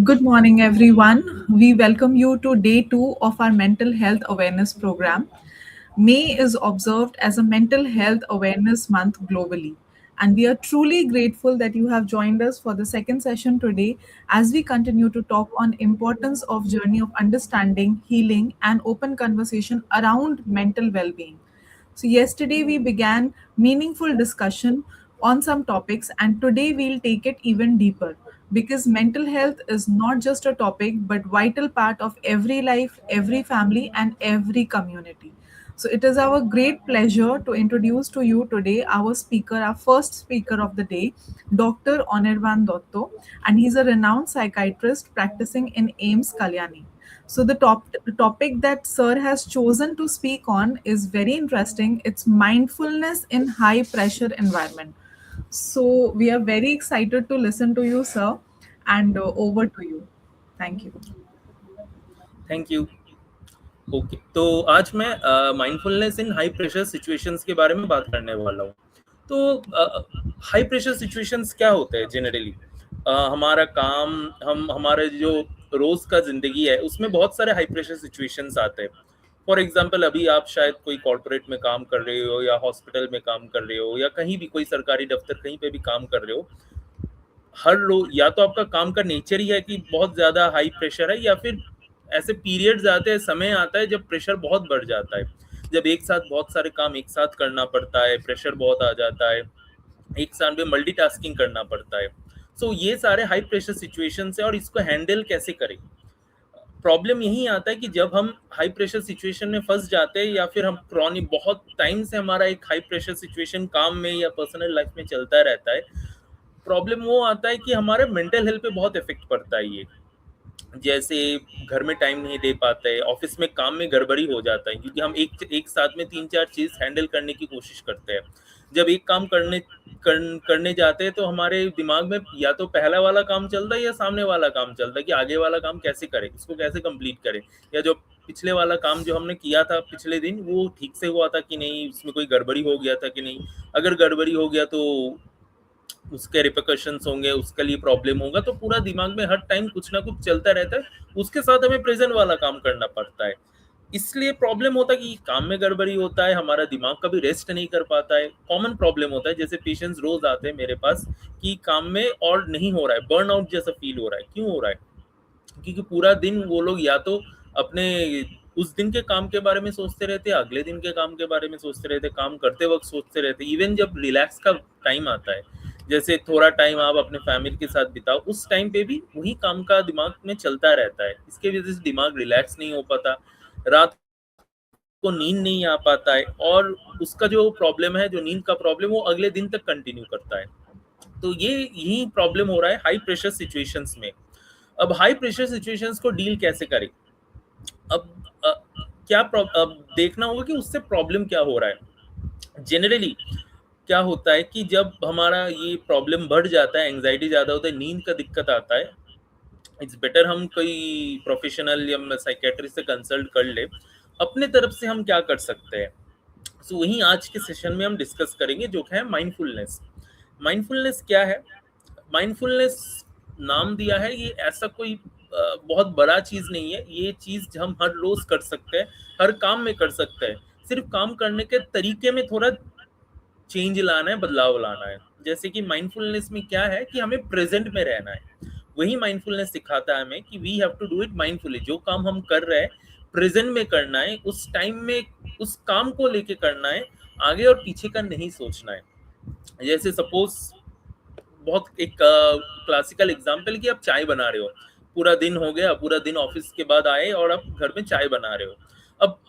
Good morning, everyone. We welcome you to day two of our mental health awareness program. May is observed as a mental health awareness month globally. And we are truly grateful that you have joined us for the second session today as we continue to talk on importance of journey of understanding, healing, and open conversation around mental well-being. So, yesterday we began meaningful discussion on some topics, and today we'll take it even deeper because mental health is not just a topic but vital part of every life, every family, and every community. So, it is our great pleasure to introduce to you today our speaker, our first speaker of the day, Dr. Onirvan Dotto, and he's a renowned psychiatrist practicing in AIMS Kalyani. So the topic that Sir has chosen to speak on is very interesting. It's mindfulness in high pressure environment. So we are very excited to listen to you, Sir, and over to you. Thank you. Thank you. Okay, तो आज मैं mindfulness इन high pressure situations के बारे में बात करने वाला हूँ। तो हाई प्रेशर सिचुएशंस क्या होते हैं जनरली? हमारा काम, हम हमारे जो रोज का जिंदगी है उसमें बहुत सारे हाई प्रेशर सिचुएशंस आते हैं। फॉर एग्जांपल, अभी आप शायद कोई कॉर्पोरेट में काम कर रहे हो या हॉस्पिटल में काम कर रहे हो या कहीं भी कोई सरकारी दफ्तर कहीं पे भी काम कर रहे हो। हर रोज या तो आपका काम का नेचर ही है कि बहुत ज्यादा हाई प्रेशर है, या फिर ऐसे पीरियड्स आते हैं, समय आता है जब प्रेशर बहुत बढ़ जाता है, जब एक साथ बहुत सारे काम एक साथ करना पड़ता है, प्रेशर बहुत आ जाता है, एक साथ में मल्टीटास्किंग करना पड़ता है। सो ये सारे हाई प्रेशर सिचुएशंस है, और इसको हैंडल कैसे करें? प्रॉब्लम यही आता है कि जब हम हाई प्रेशर सिचुएशन में फंस जाते हैं, या फिर हम क्रॉनिक बहुत टाइम से हमारा एक हाई प्रेशर सिचुएशन काम में या पर्सनल लाइफ में चलता रहता है, प्रॉब्लम वो आता है कि हमारे मेंटल हेल्थ पे बहुत इफेक्ट पड़ता है। ये जैसे घर में टाइम नहीं दे पाते, ऑफिस में काम में गड़बड़ी हो जाता है, क्योंकि हम एक साथ में 3-4 चीज हैंडल करने की कोशिश करते हैं। जब एक काम करने जाते हैं तो हमारे दिमाग में या तो पहला वाला काम चलता है या सामने वाला काम चलता है कि आगे वाला काम कैसे करें, इसको कैसे कंप्लीट करें, या जो पिछले वाला काम जो हमने किया था पिछले दिन वो ठीक से हुआ था कि नहीं, उसमें कोई गड़बड़ी हो गया था कि नहीं। अगर गड़बड़ी हो गया तो उसके रिpercussions होंगे, उसके लिए प्रॉब्लम होगा, तो पूरा दिमाग में हर टाइम कुछ ना कुछ चलता रहता है। उसके साथ हमें प्रेजेंट वाला काम करना पड़ता है, इसलिए प्रॉब्लम होता है कि काम में गड़बड़ी होता है, हमारा दिमाग कभी रेस्ट नहीं कर पाता है। कॉमन प्रॉब्लम होता है, जैसे पेशेंट्स रोज आते हैं मेरे पास कि काम में और नहीं हो रहा है, बर्नआउट जैसा फील हो रहा है। क्यों हो रहा है? क्योंकि पूरा दिन वो लोग या तो अपने उस दिन के काम के बारे में सोचते रहते, अगले दिन के काम के बारे में सोचते रहते, काम करते वक्त सोचते रहते। इवन जब रिलैक्स का टाइम आता है, जैसे थोड़ा टाइम आप अपने फैमिली के साथ बिताओ, उस टाइम पे भी वही काम का दिमाग में चलता रहता है। इसके वजह से दिमाग रिलैक्स नहीं हो पाता, रात को नींद नहीं आ पाता है, और उसका जो प्रॉब्लम है, जो नींद का प्रॉब्लम, वो अगले दिन तक कंटिन्यू करता है। तो ये यही प्रॉब्लम हो रहा है हाई प्रेशर सिचुएशंस में। अब हाई प्रेशर सिचुएशंस को डील कैसे करें? अब अब देखना होगा कि उससे प्रॉब्लम क्या हो रहा है। जनरली क्या होता है कि जब हमारा ये प्रॉब्लम बढ़ जाता है, एंजाइटी ज्यादा होता है, नींद का दिक्कत आता है, इट्स बेटर हम कोई प्रोफेशनल या साइकेट्रिस्ट से कंसल्ट कर ले। अपने तरफ से हम क्या कर सकते हैं, सो वही आज के सेशन में हम डिस्कस करेंगे, जो है माइंडफुलनेस। माइंडफुलनेस क्या है? माइंडफुलनेस नाम दिया है, ये ऐसा कोई बहुत बड़ा चीज नहीं है। ये चीज हम हर रोज कर सकते हैं, हर काम में कर सकते हैं। सिर्फ काम करने के तरीके में थोड़ा चेंज लाना है, बदलाव लाना है। जैसे कि माइंडफुलनेस में क्या है कि हमें प्रेजेंट में रहना है। वही माइंडफुलनेस सिखाता है हमें कि we have to do it mindfully. जो काम हम कर रहे हैं प्रेजेंट में करना है, उस टाइम में उस काम को लेके करना है, आगे और पीछे का नहीं सोचना है। जैसे सपोज, बहुत एक क्लासिकल एग्जांपल कि आप चाय बना रहे हो, पूरा दिन हो गया, पूरा दिन ऑफिस के बाद आए और आप घर में चाय बना रहे हो। अब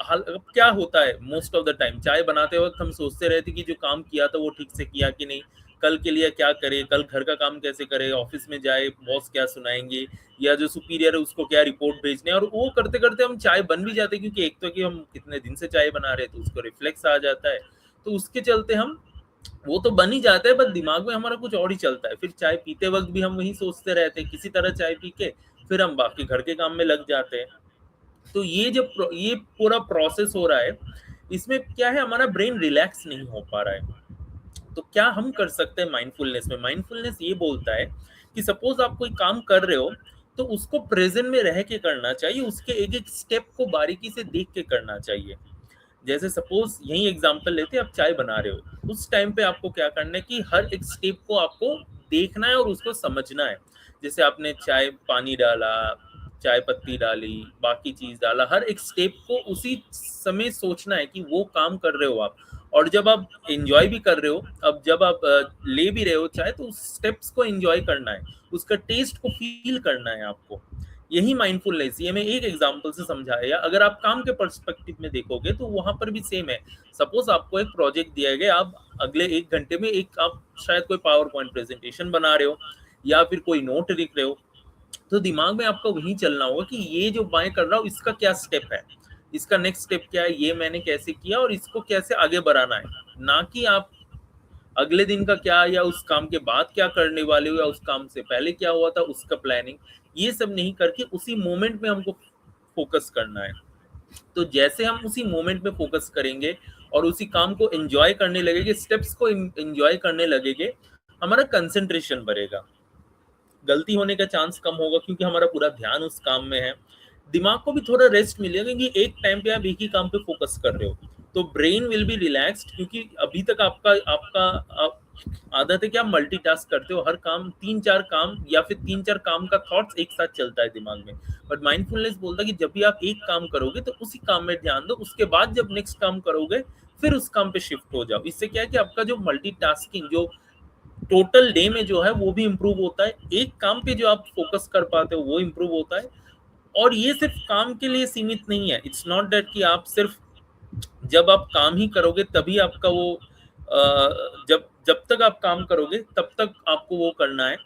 क्या होता है, मोस्ट ऑफ द टाइम चाय बनाते वक्त हम सोचते रहते कि जो काम किया था वो ठीक से किया कि नहीं, कल के लिए क्या करे, कल घर का काम कैसे करे, ऑफिस में जाए बॉस क्या सुनाएंगे, या जो सुपीरियर है उसको क्या रिपोर्ट भेजने। और वो करते करते हम चाय बन भी जाते, क्योंकि एक तो कि हम कितने दिन से चाय बना रहे हैं तो उसको रिफ्लेक्स आ जाता है। तो उसके चलते हम, वो तो बन ही जाता है, बस दिमाग में हमारा कुछ और ही चलता है। फिर चाय पीते वक्त भी हम वही सोचते रहते हैं, किसी तरह चाय पी के फिर हम बाकी घर के काम में लग जाते हैं। तो ये पूरा प्रोसेस हो रहा है, इसमें क्या है, हमारा ब्रेन रिलैक्स नहीं हो पा रहा है। तो क्या हम कर सकते हैं माइंडफुलनेस में? माइंडफुलनेस ये बोलता है कि सपोज आप कोई काम कर रहे हो तो उसको प्रेजेंट में रह के करना चाहिए, उसके एक एक स्टेप को बारीकी से देख के करना चाहिए। जैसे सपोज यही एग्जांपल लेते हैं, आप चाय बना रहे हो, उस टाइम पे आपको क्या करना है कि हर एक स्टेप को आपको देखना है और उसको समझना है। जैसे आपने चाय पानी डाला, चाय पत्ती डाली, बाकी चीज डाला, हर एक स्टेप को उसी समय सोचना है कि वो काम कर रहे हो आप। और जब आप एंजॉय भी कर रहे हो, अब जब आप ले भी रहे हो चाय, तो उस स्टेप्स को एंजॉय करना है, उसका टेस्ट को फील करना है आपको। यही माइंडफुलनेस, ये मैं एक एग्जांपल से समझाया। अगर आप काम के पर्सपेक्टिव में देखोगे तो वहां पर भी सेम है। सपोज आपको एक प्रोजेक्ट दिया गया, आप अगले 1 घंटे में एक आप शायद कोई पावर पॉइंट प्रेजेंटेशन बना रहे हो या फिर कोई नोट लिख रहे हो, तो दिमाग में आपका वही चलना होगा कि ये जो मैं कर रहा हूँ इसका क्या स्टेप है, इसका नेक्स्ट स्टेप क्या है, ये मैंने कैसे किया और इसको कैसे आगे बढ़ाना है। ना कि आप अगले दिन का क्या, या उस काम के बाद क्या करने वाले हो, या उस काम से पहले क्या हुआ था उसका प्लानिंग, ये सब नहीं करके उसी मोमेंट में हमको फोकस करना है। तो जैसे हम उसी मोमेंट में फोकस करेंगे और उसी काम को एंजॉय करने लगेंगे, स्टेप्स को एंजॉय करने लगेंगे, हमारा कंसंट्रेशन बढ़ेगा, गलती होने का चांस कम होगा क्योंकि हमारा पूरा ध्यान उस काम में है। दिमाग को भी थोड़ा रेस्ट मिलेगा क्योंकि एक टाइम पे आप एक ही काम पे फोकस कर रहे हो, तो ब्रेन विल बी रिलैक्स्ड। क्योंकि अभी तक आपका आपका आप, आदत है कि आप मल्टीटास्क करते हो, हर काम 3-4 काम या फिर 3-4 काम का थॉट्स एक साथ चलता है दिमाग में। बट माइंडफुलनेस बोलता है कि जब भी आप एक काम करोगे तो उसी काम में ध्यान दो, उसके बाद जब नेक्स्ट काम करोगे फिर उस काम पे शिफ्ट हो जाओ। इससे क्या है कि आपका जो मल्टीटास्किंग, जो टोटल डे में जो है वो भी इम्प्रूव होता है, एक काम पे जो आप फोकस कर पाते हो वो इम्प्रूव होता है। और ये सिर्फ काम के लिए सीमित नहीं है, इट्स नॉट दैट कि आप सिर्फ जब आप काम ही करोगे तभी आपका वो जब जब तक आप काम करोगे तब तक आपको वो करना है।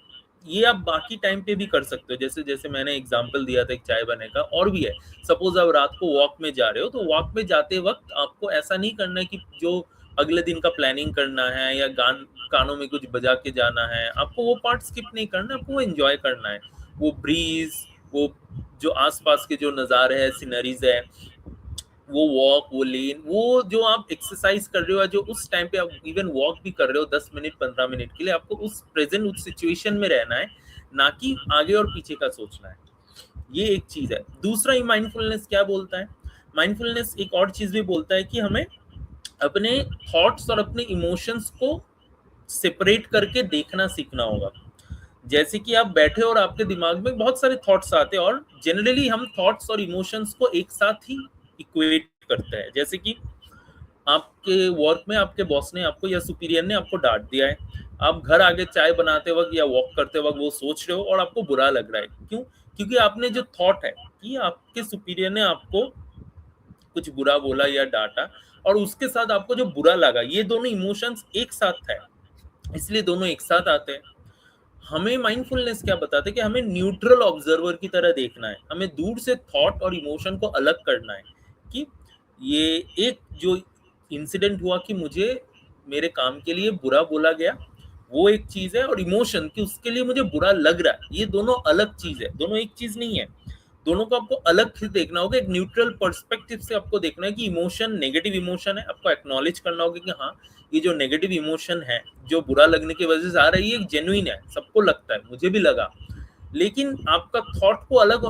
ये आप बाकी टाइम पे भी कर सकते हो, जैसे जैसे मैंने एग्जांपल दिया था एक चाय बनाने का, और भी है। सपोज आप रात को वॉक में जा रहे हो, तो वॉक में जाते वक्त आपको ऐसा नहीं करना है कि जो अगले दिन का प्लानिंग करना है या कानों में कुछ बजा के जाना है, आपको वो पार्ट स्किप नहीं करना, आपको वो एंजॉय करना है। वो ब्रीज, वो जो आसपास के जो नज़ारे हैं, सीनरीज है, वो वॉक, वो लेन, वो जो आप एक्सरसाइज कर रहे हो, जो उस टाइम पे आप इवन वॉक भी कर रहे हो 10 मिनट 15 मिनट के लिए, आपको उस प्रेजेंट उस सिचुएशन में रहना है, ना कि आगे और पीछे का सोचना है। ये एक चीज है। दूसरा ही माइंडफुलनेस क्या बोलता है, माइंडफुलनेस एक और चीज भी बोलता है कि हमें अपने थॉट्स और अपने इमोशंस को सेपरेट करके देखना सीखना होगा। जैसे कि आप बैठे और आपके दिमाग में बहुत सारे थॉट्स आते हैं, और जनरली हम थॉट्स और इमोशंस को एक साथ ही इक्वेट करते हैं। जैसे कि आपके वर्क में आपके बॉस ने आपको या सुपीरियर ने आपको डांट दिया है, आप घर आके चाय बनाते वक्त या वॉक करते वक्त वो सोच रहे हो और आपको बुरा लग रहा है। क्यों? क्योंकि आपने जो थॉट है कि आपके सुपीरियर ने आपको कुछ बुरा बोला या डांटा, और उसके साथ आपको जो बुरा लगा, ये दोनों इमोशंस एक साथ है, इसलिए दोनों एक साथ आते हैं। हमें माइंडफुलनेस क्या बताते हैं कि हमें न्यूट्रल ऑब्जर्वर की तरह देखना है, हमें दूर से थॉट और इमोशन को अलग करना है। कि ये एक जो इंसिडेंट हुआ कि मुझे मेरे काम के लिए बुरा बोला गया, वो एक चीज है, और इमोशन कि उसके लिए मुझे बुरा लग रहा है, ये दोनों अलग चीज है, दोनों एक चीज नहीं है। दोनों को आपको अलग से देखना होगा, एक न्यूट्रल पर्सपेक्टिव से आपको देखना है कि इमोशन नेगेटिव इमोशन है, आपको एक्नॉलेज करना होगा कि हाँ, ये जो नेगेटिव इमोशन है, जो बुरा लगने की वजह से आ रही है, ये जेन्युइन है, सबको लगता है, मुझे भी लगा। लेकिन आपका थॉट को अलग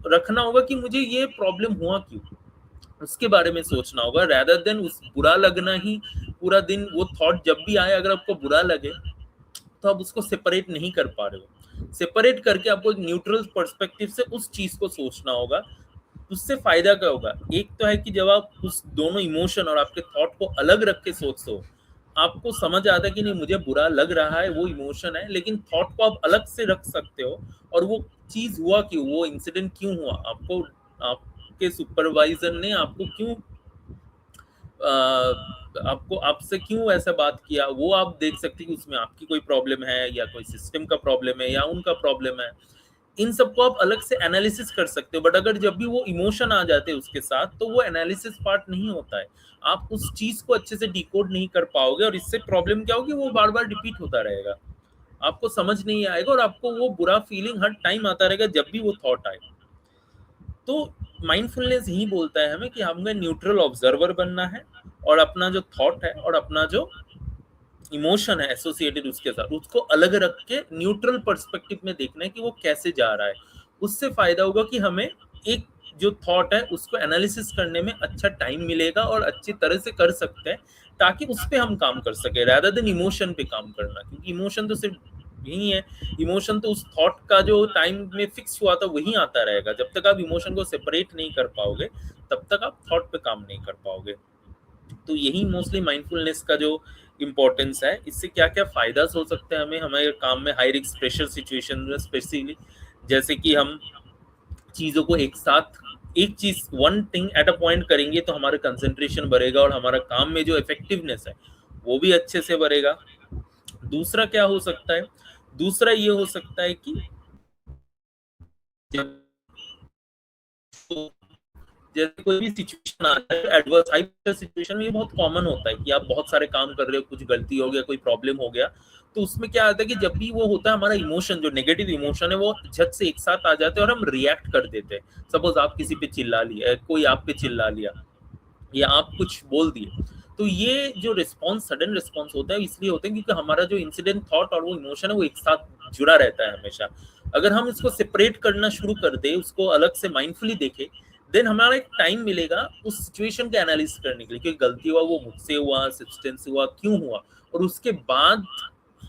रखना होगा कि मुझे ये प्रॉब्लम हुआ क्यों, उसके बारे में सोचना होगा, रैदर देन उस बुरा लगना ही पूरा दिन। वो थॉट जब भी आए, अगर आपको बुरा लगे तो आप उसको सेपरेट नहीं कर पा रहे हो। सेपरेट करके आपको एक न्यूट्रल पर्सपेक्टिव से उस चीज को सोचना होगा। उससे फायदा क्या होगा, एक तो है कि जब आप उस दोनों इमोशन और आपके थॉट को अलग रख के सोचते हो, आपको समझ आता है कि नहीं, मुझे बुरा लग रहा है, वो इमोशन है, लेकिन थॉट को आप अलग से रख सकते हो। और वो चीज हुआ क्यों, वो इंसिडेंट क्यों हुआ, आपको आपके सुपरवाइजर ने आपको क्यों आपको आपसे क्यों ऐसा बात किया, वो आप देख सकते हैं कि उसमें आपकी कोई प्रॉब्लम है या कोई सिस्टम का प्रॉब्लम है या उनका प्रॉब्लम है। इन सबको आप अलग से एनालिसिस कर सकते हो। बट अगर जब भी वो इमोशन आ जाते हैं उसके साथ, तो वो एनालिसिस पार्ट नहीं होता है, आप उस चीज को अच्छे से डिकोड नहीं कर पाओगे, और इससे प्रॉब्लम क्या होगी, वो बार बार रिपीट होता रहेगा, आपको समझ नहीं आएगा, और आपको वो बुरा फीलिंग हर टाइम आता रहेगा जब भी वो थॉट आए। तो माइंडफुलनेस यही बोलता है हमें कि हमें न्यूट्रल ऑब्जर्वर बनना है, और अपना जो थॉट है और अपना जो इमोशन है एसोसिएटेड उसके साथ, उसको अलग रख के न्यूट्रल पर्सपेक्टिव में देखना है कि वो कैसे जा रहा है। उससे फायदा होगा कि हमें एक जो थॉट है उसको एनालिसिस करने में अच्छा टाइम मिलेगा और अच्छी तरह से कर सकते हैं, ताकि उस पे हम काम कर सके rather देन इमोशन पे काम करना, क्योंकि इमोशन तो सिर्फ यही है। इमोशन तो उस थॉट का जो टाइम में फिक्स हुआ था वही आता रहेगा। जब तक आप इमोशन को सेपरेट नहीं कर पाओगे तब तक आप थॉट पे काम नहीं कर पाओगे। तो यही मोस्टली माइंडफुलनेस का जो इम्पोर्टेंस है। इससे क्या क्या फायदा हो सकते हैं हमें हमारे काम में हाई रिस्क प्रेशर सिचुएशन में स्पेसिफिकली, जैसे कि हम चीजों को एक साथ एक चीज one thing at a point करेंगे तो हमारा कंसंट्रेशन बढ़ेगा और हमारा काम में जो इफेक्टिवनेस है वो भी अच्छे से बढ़ेगा। दूसरा क्या हो सकता है, दूसरा ये हो सकता है कि जब जैसे कोई भी सिचुएशन आता है एडवर्स हाइपर सिचुएशन में, ये बहुत कॉमन होता है कि आप बहुत सारे काम कर रहे हो, कुछ गलती हो गया, कोई प्रॉब्लम हो गया, तो उसमें क्या आता है कि जब भी वो होता है हमारा इमोशन जो नेगेटिव इमोशन है वो झट से एक साथ आ जाते हैं और हम रिएक्ट कर देते हैं। सपोज आप किसी पे चिल्ला लिया, कोई आप पे चिल्ला लिया या आप कुछ बोल दिए, तो ये जो रिस्पॉन्स सडन रिस्पॉन्स होता है इसलिए होते हैं क्योंकि हमारा जो इंसिडेंट थॉट और वो इमोशन है वो एक साथ जुड़ा रहता है हमेशा। अगर हम इसको सेपरेट करना शुरू कर दे, उसको अलग से माइंडफुली देखें, देन हमारा एक टाइम मिलेगा उस सिचुएशन का एनालिसिस करने के लिए कि गलती हुआ वो मुझसे हुआ, सब्सटेंस हुआ, क्यों हुआ, और उसके बाद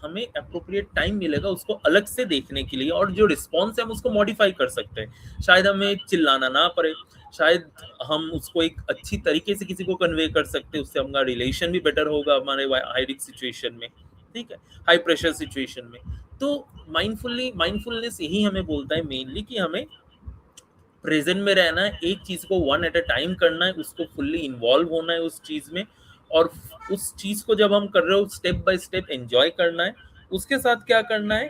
हमें अप्रोप्रिएट टाइम मिलेगा उसको अलग से देखने के लिए, और जो रिस्पॉन्स है हम उसको मॉडिफाई कर सकते हैं। शायद हमें चिल्लाना ना पड़े, शायद हम उसको एक अच्छी तरीके से किसी को कन्वे कर सकते हैं, उससे हमारा रिलेशन भी बेटर होगा हमारे हाई रिस्क सिचुएशन में, ठीक है, हाई प्रेशर सिचुएशन में। तो माइंडफुलनेस यही हमें बोलता है मेनली कि हमें प्रेजेंट में रहना है, एक चीज को वन एट अ टाइम करना है, उसको फुल्ली इन्वॉल्व होना है उस चीज में, और उस चीज को जब हम कर रहे हो स्टेप बाय स्टेप एंजॉय करना है। उसके साथ क्या करना है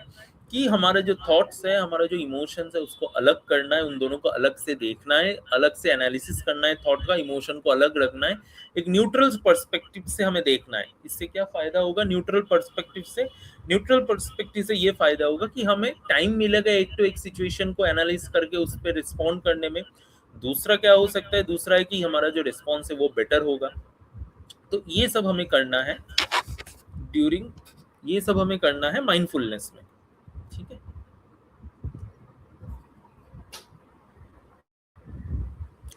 कि हमारे जो थॉट्स है, हमारा जो इमोशंस है, उसको अलग करना है, उन दोनों को अलग से देखना है, अलग से एनालिसिस करना है, थॉट का इमोशन को अलग रखना है, एक न्यूट्रल पर्सपेक्टिव से हमें देखना है। इससे क्या फायदा होगा न्यूट्रल पर्सपेक्टिव से, न्यूट्रल पर्सपेक्टिव से ये फायदा होगा कि हमें टाइम मिलेगा एक तो एक सिचुएशन को एनालाइज करके उस पर रिस्पॉन्ड करने में। दूसरा क्या हो सकता है, दूसरा है कि हमारा जो रिस्पॉन्स है वो बेटर होगा। तो ये सब हमें करना है ड्यूरिंग, ये सब हमें करना है माइंडफुलनेस में, ठीक है।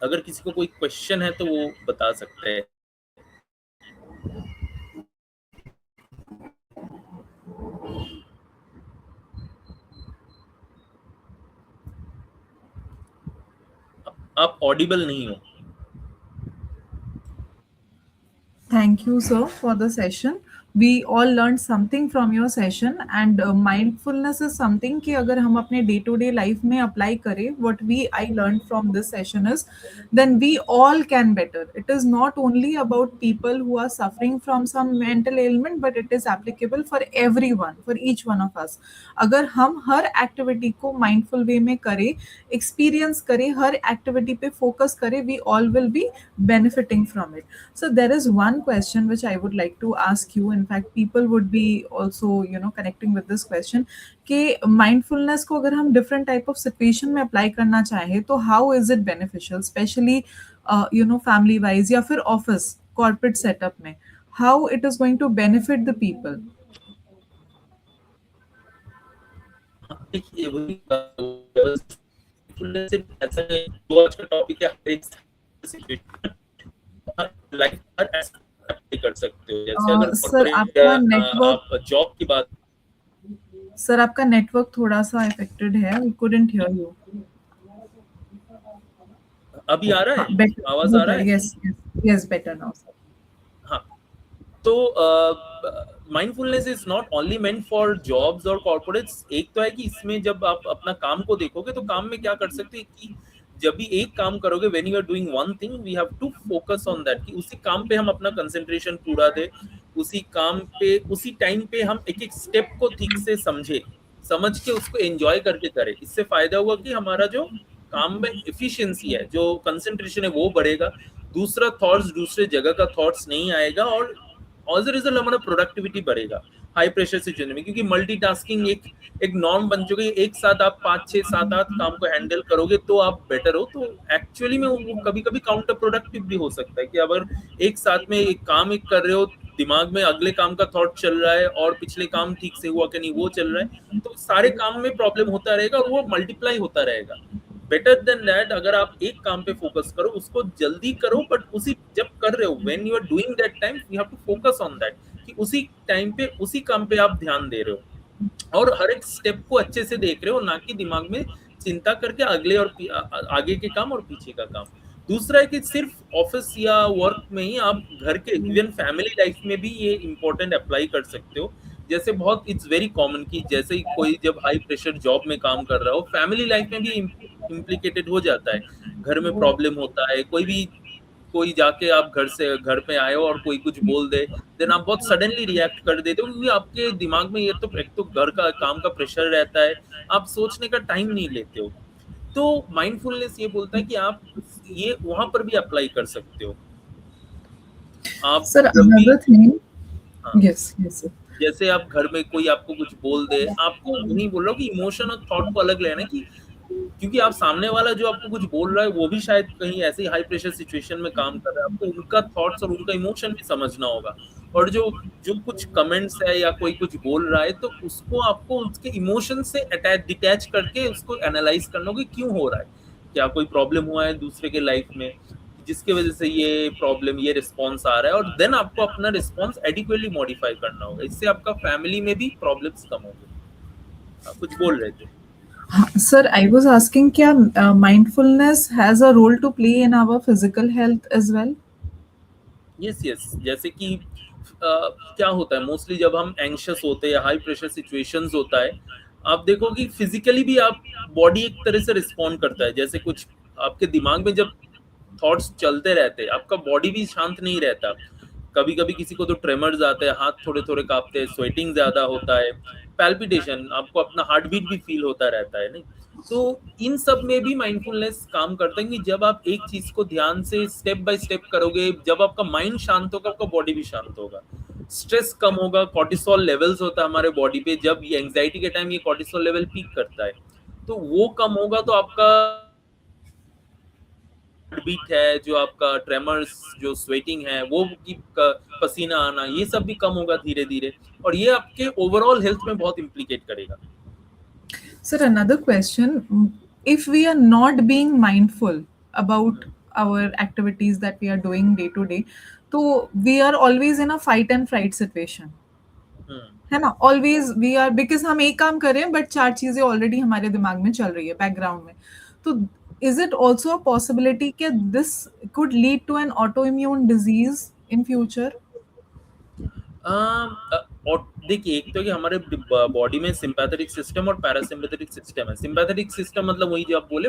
अगर किसी को कोई क्वेश्चन है तो वो बता सकते हैं। आप ऑडिबल नहीं हो। Thank you, sir, for the session. We all learned something from your session, and mindfulness is something कि अगर हम अपने day to day life में apply करें, what I learned from this session is, then we all can better. It is not only about people who are suffering from some mental ailment, but it is applicable for everyone, for each one of us. अगर हम हर activity को mindful way में करें, experience करें, हर activity पे focus करें, we all will be benefiting from it. So there is one question which I would like to ask you. In fact, people would be also, connecting with this question. कि mindfulness को अगर हम different type of situation में apply करना चाहें, तो how is it beneficial, especially family wise या फिर office corporate setup में, how it is going to benefit the people? देखिए वही सिर्फ ऐसा नहीं, जो आज का टॉपिक है हर एक सिचुएशन लाइफ हर एस्पेक्ट कर सकते हो। जैसे अगर सर कॉर्पोरेट आपका नेटवर्क आप जॉब की बात, सर आपका नेटवर्क थोड़ा सा अफेक्टेड है, we couldn't hear you. अभी आ रहा हाँ, है, better, आवाज आ रहा better, है। yes, yes, yes, better now, sir. हाँ, तो mindfulness is not only meant for jobs और कॉर्पोरेट्स। एक तो है कि इसमें जब आप अपना काम को देखोगे तो काम में क्या कर सकते हैं कि जब भी एक काम करोगे, when you are doing one thing we have to focus on that, कि उसी काम पे हम अपना कंसंट्रेशन पूरा दे, उसी काम पे उसी टाइम पे हम एक एक स्टेप को ठीक से समझ के उसको एंजॉय करके करें। इससे फायदा होगा कि हमारा जो काम में एफिशिएंसी है, जो कंसंट्रेशन है वो बढ़ेगा। दूसरा थॉट्स दूसरे जगह का थॉट्स नहीं आएगा, और एज अ रिजल्ट हमारा प्रोडक्टिविटी बढ़ेगा हाई प्रेशर सिचुएशन में, क्योंकि मल्टीटास्किंग एक नॉर्म बन चुकी है। एक साथ आप 5 6 7 8 काम को हैंडल करोगे तो आप बेटर हो। तो एक्चुअली में वो कभी कभी काउंटर प्रोडक्टिव भी हो सकता है कि अगर एक साथ में एक काम कर रहे हो, दिमाग में अगले काम का थॉट चल रहा है और पिछले काम ठीक से हुआ कि नहीं वो चल रहा है, तो सारे काम में प्रॉब्लम होता रहेगा और वो मल्टीप्लाई होता रहेगा। बेटर देन दैट अगर आप एक काम पे फोकस करो, उसको जल्दी करो, बट उसी जब कर रहे हो, when you are doing that time you have to focus on that, कि उसी टाइम पे उसी काम पे आप ध्यान दे रहे हो और हर एक स्टेप को अच्छे से देख रहे हो, ना कि दिमाग में चिंता करके अगले और आगे के काम और पीछे का काम। दूसरा है कि सिर्फ ऑफिस या वर्क में ही, आप घर के इवन फैमिली लाइफ में भी ये इंपॉर्टेंट अप्लाई कर सकते हो। जैसे बहुत इट्स वेरी कॉमन कि जैसे ही कोई जब हाई प्रेशर जॉब में काम कर रहा हो, फैमिली लाइफ में भी इम्प्लीकेटेड हो जाता है, घर में प्रॉब्लम होता है, कोई जाके आप घर पे आए हो और कोई कुछ बोल दे, देन आप बहुत सडनली रिएक्ट कर देते हो, क्योंकि आपके दिमाग में ये तो एक तो घर का काम का प्रेशर रहता है, आप सोचने का टाइम नहीं लेते हो। तो माइंडफुलनेस ये बोलता है कि आप ये वहां पर भी अप्लाई कर सकते हो। आप Sir, जब भी, another thing. हाँ, Yes, yes, sir. जैसे आप घर में कोई आपको कुछ बोल दे, आपको वही बोल रहा हूँ कि इमोशन और थॉट को अलग लेना है, कि क्योंकि आप सामने वाला जो आपको कुछ बोल रहा है वो भी शायद कहीं ऐसे हाई प्रेशर सिचुएशन में काम कर रहा है, आपको उनका थॉट्स और उनका इमोशन भी समझना होगा। और जो जो कुछ कमेंट्स है या कोई कुछ बोल रहा है, तो उसको आपको उसके इमोशन से डिटैच करके उसको एनालाइज करना होगा कि क्यों हो रहा है, क्या कोई प्रॉब्लम हुआ है दूसरे के लाइफ में जिसके वजह से ये प्रॉब्लम, ये रिस्पॉन्स आ रहा है, और देन आपको अपना रिस्पॉन्स एडिक्वेटली मॉडिफाई करना होगा। इससे आपका फैमिली में भी प्रॉब्लम्स कम होंगे। आप कुछ बोल रहे थे? Sir, I was asking, क्या mindfulness has a role to play in our physical health as well? Yes yes, जैसे कि क्या होता है मोस्टली जब हम एंग्शियस होते हैं या हाई प्रेशर सिचुएशंस होता है, आप देखो कि फिजिकली भी आप बॉडी एक तरह से रिस्पॉन्ड करता है। जैसे कुछ आपके दिमाग में जब थॉट्स चलते रहते हैं, आपका बॉडी भी शांत नहीं रहता। कभी कभी किसी को तो ट्रेमर्स आते हैं, हाथ थोड़े थोड़े कांपते हैं, स्वेटिंग ज्यादा होता है, पैल्पिटेशन, आपको अपना हार्ट बीट भी फील होता रहता है, नहीं? तो इन सब में भी माइंडफुलनेस काम करता है कि जब आप एक चीज को ध्यान से स्टेप बाय स्टेप करोगे, जब आपका माइंड शांत होगा, आपका बॉडी भी शांत होगा, स्ट्रेस कम होगा, कॉर्टिसोल लेवल्स होता है हमारे बॉडी पे, जब ये एंग्जाइटी के टाइम ये कॉर्टिसोल लेवल पीक करता है, तो वो कम होगा, तो आपका बीट है, जो आपका ट्रेमर्स, जो स्वेटिंग है, वो की पसीना आना, ये सब भी कम होगा धीरे धीरे, और ये आपके ओवरऑल हेल्थ में बहुत इम्प्लीकेट करेगा। Sir, another question. If we are not being mindful about our activities that we are doing day to day, so we are always in a fight and fright situation. है ना? Always we are, because हम एक काम कर रहे हैं, but चार चीजें already हमारे दिमाग में चल रही है background में. तो is it also a possibility कि this could lead to an autoimmune disease in future? और देखिए, एक तो कि हमारे बॉडी में सिंपैथेटिक सिस्टम और पैरासिम्पैथेटिक सिस्टम है। सिंपैथेटिक सिस्टम मतलब वही जो आप बोले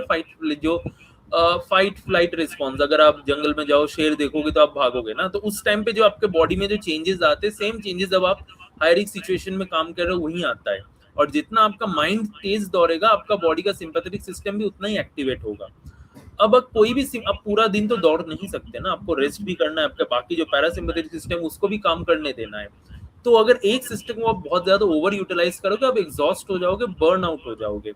फाइट फ्लाइट रिस्पॉन्स, अगर आप जंगल में जाओ, शेर देखोगे तो आप भागोगे ना, तो उस टाइम पे जो आपके बॉडी में जो चेंजेस आते हैं, सेम चेंजेस जब आप हाई रिस्क सिचुएशन में काम कर रहे हो वही आता है। और जितना आपका माइंड तेज दौड़ेगा, आपका बॉडी का सिंपैथेटिक सिस्टम भी उतना ही एक्टिवेट होगा। अब कोई भी अब पूरा दिन तो दौड़ नहीं सकते ना, आपको रेस्ट भी करना है, आपका बाकी जो पैरासिम्पैथेटिक सिस्टम उसको भी काम करने देना है। तो अगर एक सिस्टम को आप बहुत ज्यादा ओवर यूटिलाइज करोगे, आप एग्जॉस्ट हो जाओगे, बर्न आउट हो जाओगे।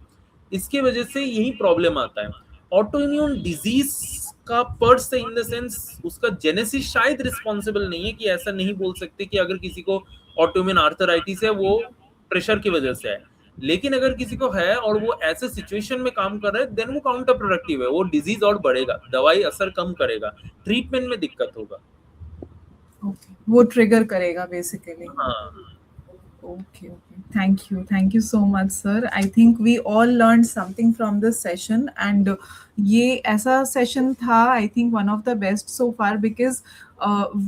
इसकी वजह से यही प्रॉब्लम आता है। ऑटो इम्यून डिजीज का पर से इन द सेंस उसका जेनेसिस शायद रिस्पॉन्सिबल नहीं है, कि ऐसा नहीं बोल सकते कि अगर किसी को ऑटो इम्यून आर्थराइटिस है वो प्रेशर की वजह से है। लेकिन अगर किसी को है और वो ऐसे सिचुएशन में काम कर रहा है, देन वो काउंटर प्रोडक्टिव है, वो डिजीज और बढ़ेगा, दवाई असर कम करेगा, ट्रीटमेंट में दिक्कत होगा। वो ट्रिगर करेगा बेसिकली। हाँ। Okay. Thank you so much, sir. I think we all learned something from this session, and ये ऐसा session था, I think one of the best so far, because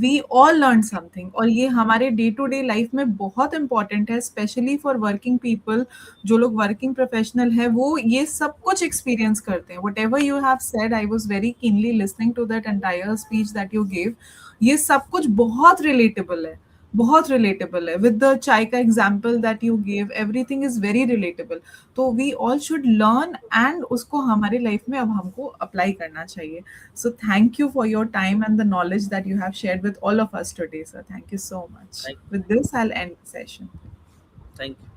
we all learned something, और ये हमारे day to day life में बहुत important है, especially for working people, जो लोग working professional है, वो ये सब कुछ experience करते हैं। Whatever you have said, I was very keenly listening to that entire speech that you gave. ये सब कुछ बहुत relatable है, बहुत रिलेटेबल है। विद द चाय का example that you give, everything is very relatable. तो we all should learn and उसको हमारी लाइफ में अब हमको अप्लाई करना चाहिए। So thank you for your time and the knowledge that you have shared with all of us today, sir. Thank you so much. With this I will end the session. Thank you.